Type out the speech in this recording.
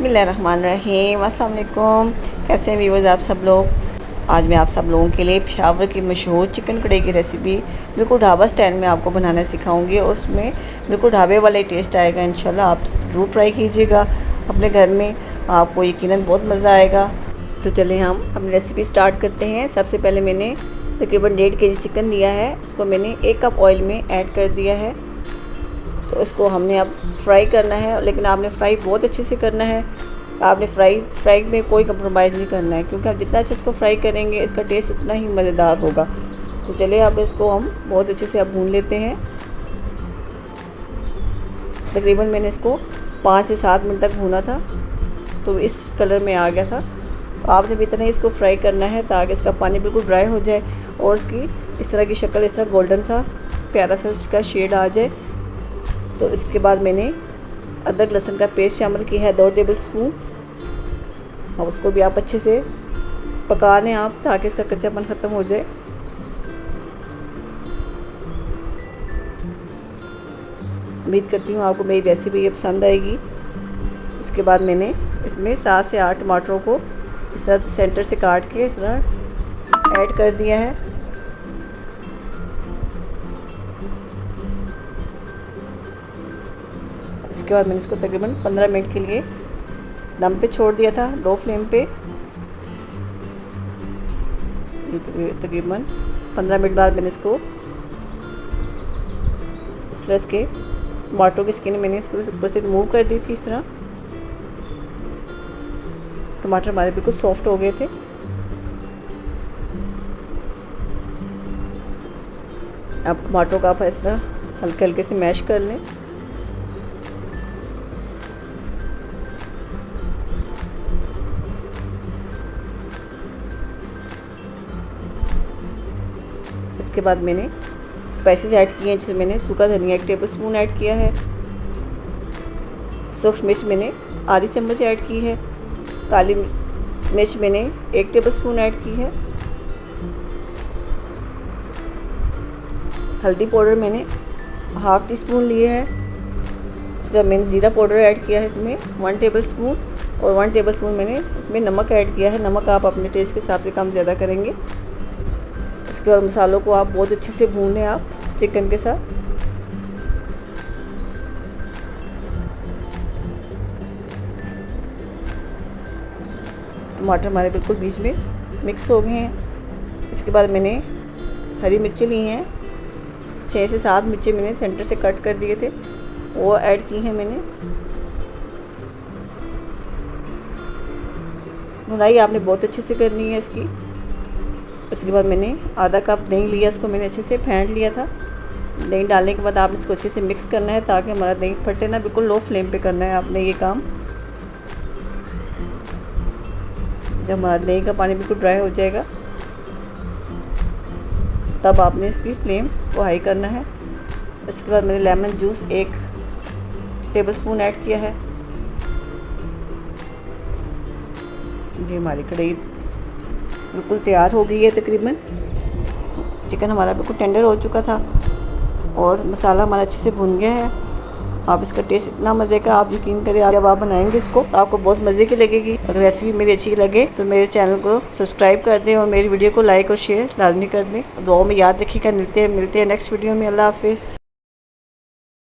बिस्मिल्लाहिर्रहमानिर्रहीम। अस्सलाम वालेकुम। कैसे हैं व्यूअर्स आप सब लोग। आज मैं आप सब लोगों के लिए पेशावर की मशहूर चिकन कढ़ाई की रेसिपी बिल्कुल ढाबा स्टाइल में आपको बनाना सिखाऊंगी और उसमें बिल्कुल ढाबे वाला टेस्ट आएगा। इंशाल्लाह आप ज़रूर ट्राई कीजिएगा अपने घर में, आपको यकीनन बहुत मज़ा आएगा। तो चलिए हम अपनी रेसिपी स्टार्ट करते हैं। सबसे पहले मैंने तकरीबन 1.5 kg चिकन लिया है, उसको मैंने 1 कप ऑयल में ऐड कर दिया है। तो इसको हमने अब फ्राई करना है, लेकिन आपने फ्राई बहुत अच्छे से करना है। आपने फ्राई में कोई कंप्रोमाइज़ नहीं करना है, क्योंकि आप जितना अच्छे इसको फ्राई करेंगे इसका टेस्ट उतना ही मज़ेदार होगा। तो चलिए अब इसको हम बहुत अच्छे से अब भून लेते हैं। तकरीबन मैंने इसको 5 से 7 मिनट तक भूना था, तो इस कलर में आ गया था। तो आपने भी इतना ही इसको फ्राई करना है ताकि इसका पानी बिल्कुल ड्राई हो जाए और इसकी इस तरह की शक्ल, इस तरह गोल्डन सा प्यारा सा इसका शेड आ जाए। तो इसके बाद मैंने अदरक लहसुन का पेस्ट शामिल किया है 2 टेबल स्पून। और उसको भी आप अच्छे से पका लें आप, ताकि इसका कच्चापन ख़त्म हो जाए। उम्मीद करती हूँ आपको मेरी रेसिपी ये पसंद आएगी। उसके बाद मैंने इसमें 7 से 8 टमाटरों को इस तरह सेंटर से काट के इस तरह ऐड कर दिया है। इसके बाद मैंने इसको तकरीबन 15 मिनट के लिए दम पे छोड़ दिया था, लो फ्लेम पे। तकरीबन 15 मिनट बाद मैंने इसको इस तरह के टमाटो की स्किन मैंने इसको ऊपर से रिमूव कर दी थी। इस तरह टमाटर हमारे बिल्कुल सॉफ्ट हो गए थे। अब टमाटो का आप इस तरह हल्के हल्के से मैश कर लें। इसके बाद मैंने स्पाइसेस ऐड किए हैं, जिसमें मैंने सूखा धनिया 1 टेबल स्पून ऐड किया है। सूखी मिर्च मैंने आधी चम्मच ऐड की है। काली मिर्च मैंने 1 टेबल स्पून ऐड की है। हल्दी पाउडर मैंने ½ टी स्पून लिए है। इसके बाद मैंने ज़ीरा पाउडर ऐड किया है इसमें 1 टेबल स्पून, और 1 टेबल स्पून मैंने इसमें नमक ऐड किया है। नमक आप अपने टेस्ट के हिसाब से कम ज़्यादा करेंगे। इसके बाद मसालों को आप बहुत अच्छे से भून लें आप चिकन के साथ। टमाटर हमारे बिल्कुल बीच में मिक्स हो गए हैं। इसके बाद मैंने हरी मिर्ची ली हैं, 6 से 7 मिर्ची मैंने सेंटर से कट कर दिए थे, वो ऐड की हैं मैंने। भुनाई आपने बहुत अच्छे से करनी है इसकी। इसके बाद मैंने आधा कप दही लिया, इसको मैंने अच्छे से फेंट लिया था। दही डालने के बाद आपने इसको अच्छे से मिक्स करना है ताकि हमारा दही फटे ना। बिल्कुल लो फ्लेम पे करना है आपने ये काम। जब हमारा दही का पानी बिल्कुल ड्राई हो जाएगा तब आपने इसकी फ्लेम को हाई करना है। इसके बाद मैंने lemon juice 1 table spoon add किया है। जी हमारी कढ़ाई बिल्कुल तैयार हो गई है। तकरीबन चिकन हमारा बिल्कुल टेंडर हो चुका था और मसाला हमारा अच्छे से भुन गया है। आप इसका टेस्ट इतना मज़े का, आप यकीन करें जब आप बनाएंगे इसको तो आपको बहुत मज़े की लगेगी। अगर रेसिपी मेरी अच्छी लगे तो मेरे चैनल को सब्सक्राइब कर दें और मेरी वीडियो को लाइक और शेयर लाजमी कर दें। दुआओं में याद रखिएगा। मिलते हैं नेक्स्ट वीडियो में। अल्लाह हाफिज़।